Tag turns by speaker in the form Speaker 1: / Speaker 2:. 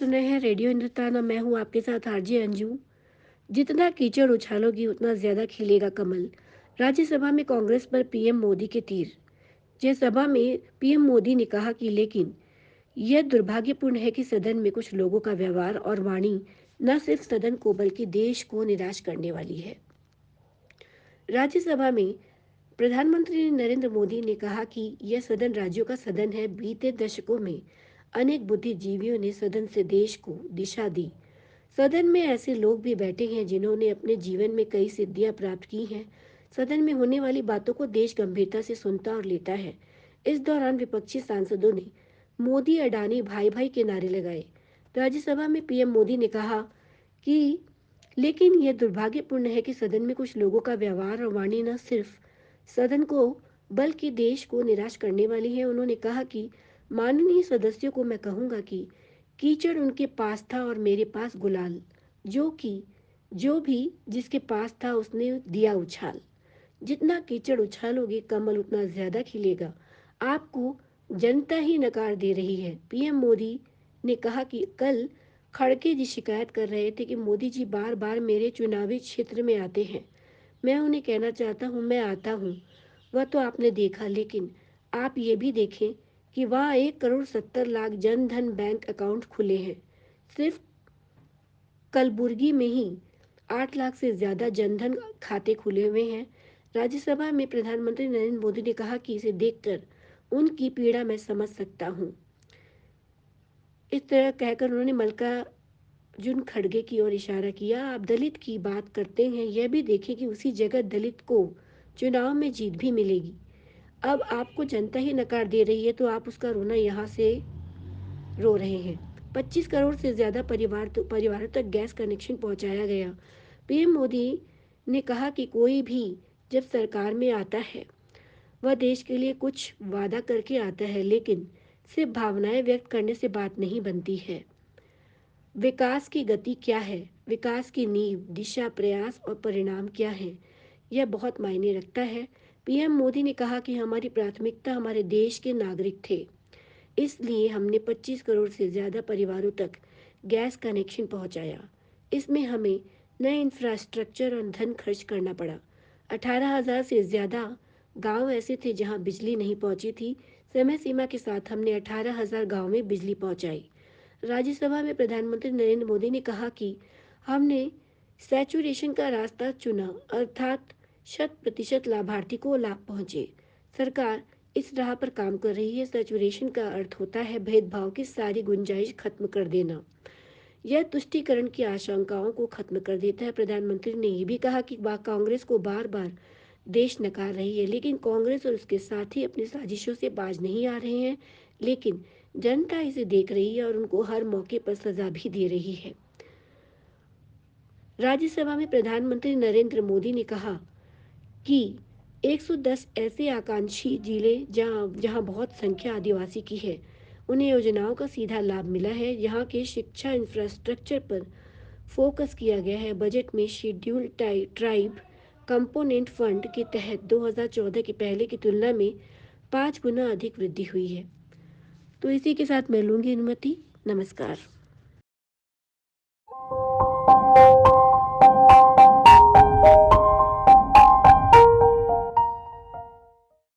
Speaker 1: सुन रहे हैं रेडियो हिंदुस्तान और मैं हूँ आपके साथ आरजे अंजू। जितना कीचड़ उछालोगी उतना ज्यादा खिलेगा कमल। राज्यसभा में कांग्रेस पर पीएम मोदी के तीर। जय सभा में पीएम मोदी ने कहा कि लेकिन यह दुर्भाग्यपूर्ण है कि सदन में कुछ लोगों का व्यवहार और वाणी न सिर्फ सदन को बल्कि देश को निराश करने वाली है। राज्यसभा में प्रधानमंत्री नरेंद्र मोदी ने कहा कि यह सदन राज्यों का सदन है। बीते दशकों में अनेक बुद्धिजीवियों ने सदन से देश को दिशा दी। सदन में ऐसे लोग भी बैठे हैं जिन्होंने अपने जीवन में कई सिद्धियां प्राप्त की हैं। सदन में होने वाली बातों को देश गंभीरता से सुनता और लेता है। इस दौरान विपक्षी सांसदों ने मोदी अडानी भाई भाई के नारे लगाए। राज्यसभा में पीएम मोदी ने कहा कि लेकिन यह दुर्भाग्यपूर्ण है कि सदन में कुछ लोगों का व्यवहार और वाणी न सिर्फ सदन को बल्कि देश को निराश करने वाली है। उन्होंने कहा कि माननीय सदस्यों को मैं कहूंगा कि कीचड़ उनके पास था और मेरे पास गुलाल। जो भी जिसके पास था उसने दिया उछाल। जितना कीचड़ उछालोगे कमल उतना ज्यादा खिलेगा। आपको जनता ही नकार दे रही है। पीएम मोदी ने कहा कि कल खड़गे जी शिकायत कर रहे थे कि मोदी जी बार बार मेरे चुनावी क्षेत्र में आते हैं। मैं उन्हें कहना चाहता हूँ मैं आता हूँ। वह तो आपने देखा, लेकिन आप ये भी देखें कि वहाँ 1,70,00,000 जन धन बैंक अकाउंट खुले हैं। सिर्फ कलबुर्गी में ही 8 लाख से ज्यादा जनधन खाते खुले हुए हैं। राज्यसभा में प्रधानमंत्री नरेंद्र मोदी ने कहा कि इसे देखकर उनकी पीड़ा मैं समझ सकता हूँ। इस तरह कहकर उन्होंने मल्लिकार्जुन खड़गे की ओर इशारा किया। आप दलित की बात करते हैं, यह भी देखें कि उसी जगह दलित को चुनाव में जीत भी मिलेगी। अब आपको जनता ही नकार दे रही है तो आप उसका रोना यहाँ से रो रहे हैं। 25 करोड़ से ज्यादा परिवारों तक गैस कनेक्शन पहुंचाया गया। पीएम मोदी ने कहा कि कोई भी जब सरकार में आता है वह देश के लिए कुछ वादा करके आता है, लेकिन सिर्फ भावनाएं व्यक्त करने से बात नहीं बनती है। विकास की गति क्या है, विकास की नींव, दिशा, प्रयास और परिणाम क्या है, यह बहुत मायने रखता है। पीएम मोदी ने कहा कि हमारी प्राथमिकता हमारे देश के नागरिक थे, इसलिए हमने 25 करोड़ से ज़्यादा परिवारों तक गैस कनेक्शन पहुंचाया। इसमें हमें नए इंफ्रास्ट्रक्चर और धन खर्च करना पड़ा। 18,000 से ज़्यादा गांव ऐसे थे जहां बिजली नहीं पहुंची थी। समय सीमा के साथ हमने 18,000 गांव में बिजली पहुंचाई। राज्यसभा में प्रधानमंत्री नरेंद्र मोदी ने कहा कि हमने सैचुरेशन का रास्ता चुना, अर्थात 100% लाभार्थी को लाभ पहुंचे। सरकार इस राह पर काम कर रही है। सैचुरेशन का अर्थ होता है भेदभाव की सारी गुंजाइश खत्म कर देना। यह तुष्टीकरण की आशंकाओं को खत्म कर देता है। प्रधानमंत्री ने यह भी कहा कि कांग्रेस को बार बार देश नकार रही है, लेकिन कांग्रेस और उसके साथी अपनी साजिशों से बाज नहीं आ रहे हैं। लेकिन जनता इसे देख रही है और उनको हर मौके पर सजा भी दे रही है। राज्यसभा में प्रधानमंत्री नरेंद्र मोदी ने कहा कि 110 ऐसे आकांक्षी जिले जहां जहां बहुत संख्या आदिवासी की है, उन्हें योजनाओं का सीधा लाभ मिला है। यहाँ के शिक्षा इंफ्रास्ट्रक्चर पर फोकस किया गया है। बजट में शेड्यूल्ड ट्राइब कंपोनेंट फंड के तहत 2014 के पहले की तुलना में 5 गुना अधिक वृद्धि हुई है। तो इसी के साथ मैं लूंगी अनुमति। नमस्कार।